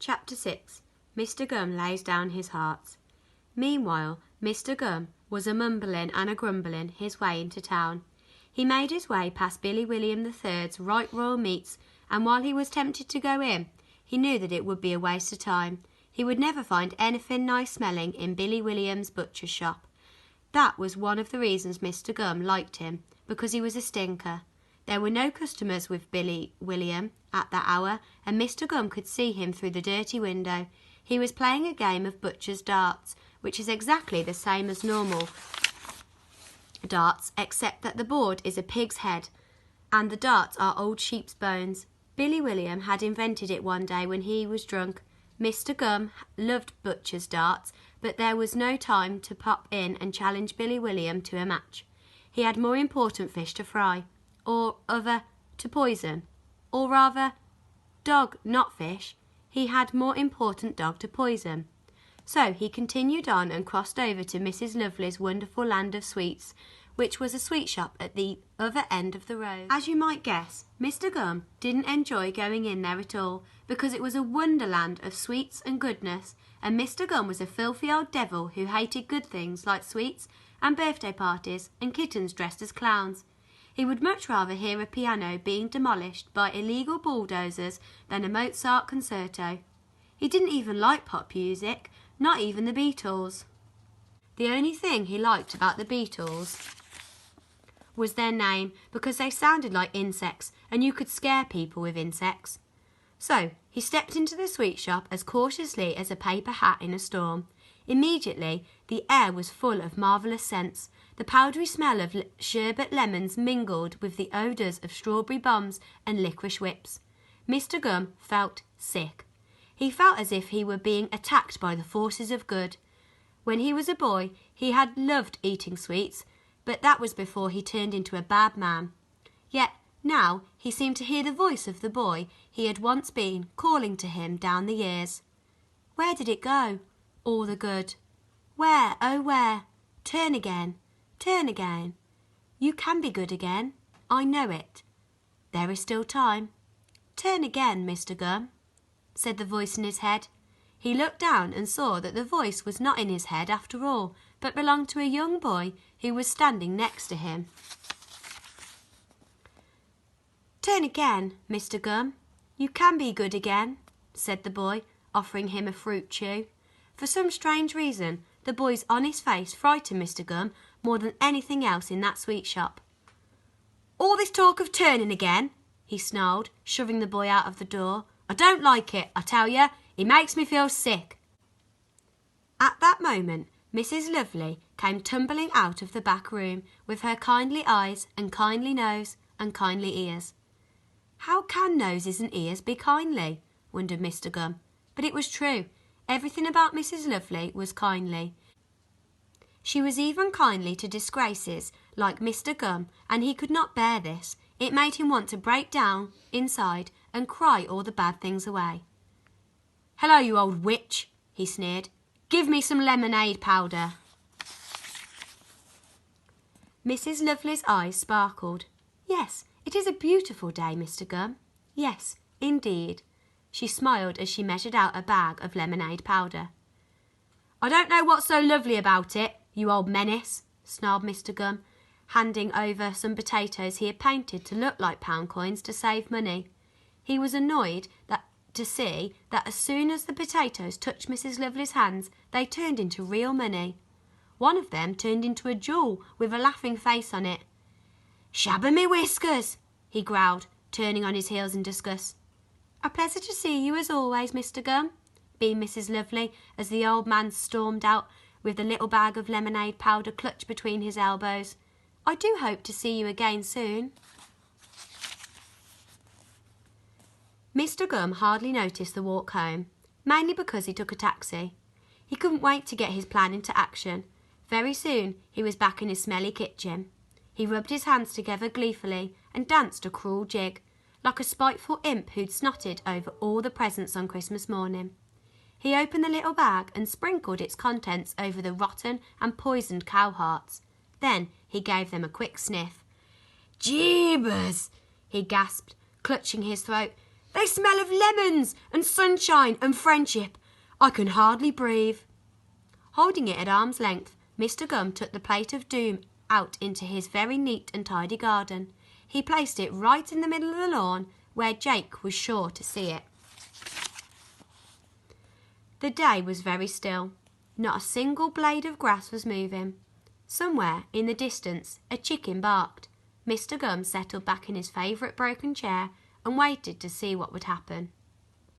Chapter 6. Mr. Gum Lays Down His Heart. Meanwhile, Mr. Gum was a-mumbling and a-grumbling his way into town. He made his way past Billy William III's right royal meats, and while he was tempted to go in, he knew that it would be a waste of time. He would never find anything nice smelling in Billy William's butcher's shop. That was one of the reasons Mr. Gum liked him, because he was a stinker. There were no customers with Billy William at that hour, and Mr. Gum could see him through the dirty window. He was playing a game of butcher's darts, which is exactly the same as normal darts, except that the board is a pig's head, and the darts are old sheep's bones. Billy William had invented it one day when he was drunk. Mr. Gum loved butcher's darts, but there was no time to pop in and challenge Billy William to a match. He had more important fish to fry, or other to poison, or rather, dog, not fish. He had more important dog to poison. So he continued on and crossed over to Mrs. Lovely's wonderful land of sweets, which was a sweet shop at the other end of the road. As you might guess, Mr. Gum didn't enjoy going in there at all, because it was a wonderland of sweets and goodness, and Mr. Gum was a filthy old devil who hated good things like sweets and birthday parties and kittens dressed as clowns. He would much rather hear a piano being demolished by illegal bulldozers than a Mozart concerto. He didn't even like pop music, not even the Beatles. The only thing he liked about the Beatles was their name, because they sounded like insects and you could scare people with insects. So he stepped into the sweet shop as cautiously as a paper hat in a storm. Immediately the air was full of marvellous scents. The powdery smell of sherbet lemons mingled with the odours of strawberry bombs and licorice whips. Mr. Gum felt sick. He felt as if he were being attacked by the forces of good. When he was a boy, he had loved eating sweets, but that was before he turned into a bad man. Yet now he seemed to hear the voice of the boy he had once been calling to him down the years. Where did it go? All the good. Where, oh where? Turn again. Turn again. You can be good again. I know it. There is still time. Turn again, Mr. Gum, said the voice in his head. He looked down and saw that the voice was not in his head after all, but belonged to a young boy who was standing next to him. Turn again, Mr. Gum. You can be good again, said the boy, offering him a fruit chew. For some strange reason, the boy's honest face frightened Mr. Gum more than anything else in that sweet shop. All this talk of turning again, he snarled, shoving the boy out of the door. I don't like it, I tell you. It makes me feel sick. At that moment, Mrs. Lovely came tumbling out of the back room with her kindly eyes and kindly nose and kindly ears. How can noses and ears be kindly? Wondered Mr. Gum. But it was true. Everything about Mrs. Lovely was kindly. She was even kindly to disgraces like Mr. Gum, and he could not bear this. It made him want to break down inside and cry all the bad things away. Hello, you old witch, he sneered. Give me some lemonade powder. Mrs. Lovely's eyes sparkled. Yes, it is a beautiful day, Mr. Gum. Yes, indeed. She smiled as she measured out a bag of lemonade powder. I don't know what's so lovely about it, you old menace, snarled Mr. Gum, handing over some potatoes he had painted to look like pound coins to save money. He was annoyed to see that as soon as the potatoes touched Mrs. Lovely's hands, they turned into real money. One of them turned into a jewel with a laughing face on it. Shabba me whiskers, he growled, turning on his heels in disgust. A pleasure to see you as always, Mr. Gum, beamed Mrs. Lovely as the old man stormed out with the little bag of lemonade powder clutched between his elbows. I do hope to see you again soon. Mr. Gum hardly noticed the walk home, mainly because he took a taxi. He couldn't wait to get his plan into action. Very soon he was back in his smelly kitchen. He rubbed his hands together gleefully and danced a cruel jig, like a spiteful imp who'd snotted over all the presents on Christmas morning. He opened the little bag and sprinkled its contents over the rotten and poisoned cow hearts. Then he gave them a quick sniff. Jeebus! He gasped, clutching his throat. They smell of lemons and sunshine and friendship. I can hardly breathe." Holding it at arm's length, Mr. Gum took the plate of doom out into his very neat and tidy garden. He placed it right in the middle of the lawn, where Jake was sure to see it. The day was very still. Not a single blade of grass was moving. Somewhere in the distance a chicken barked. Mr. Gum settled back in his favourite broken chair and waited to see what would happen.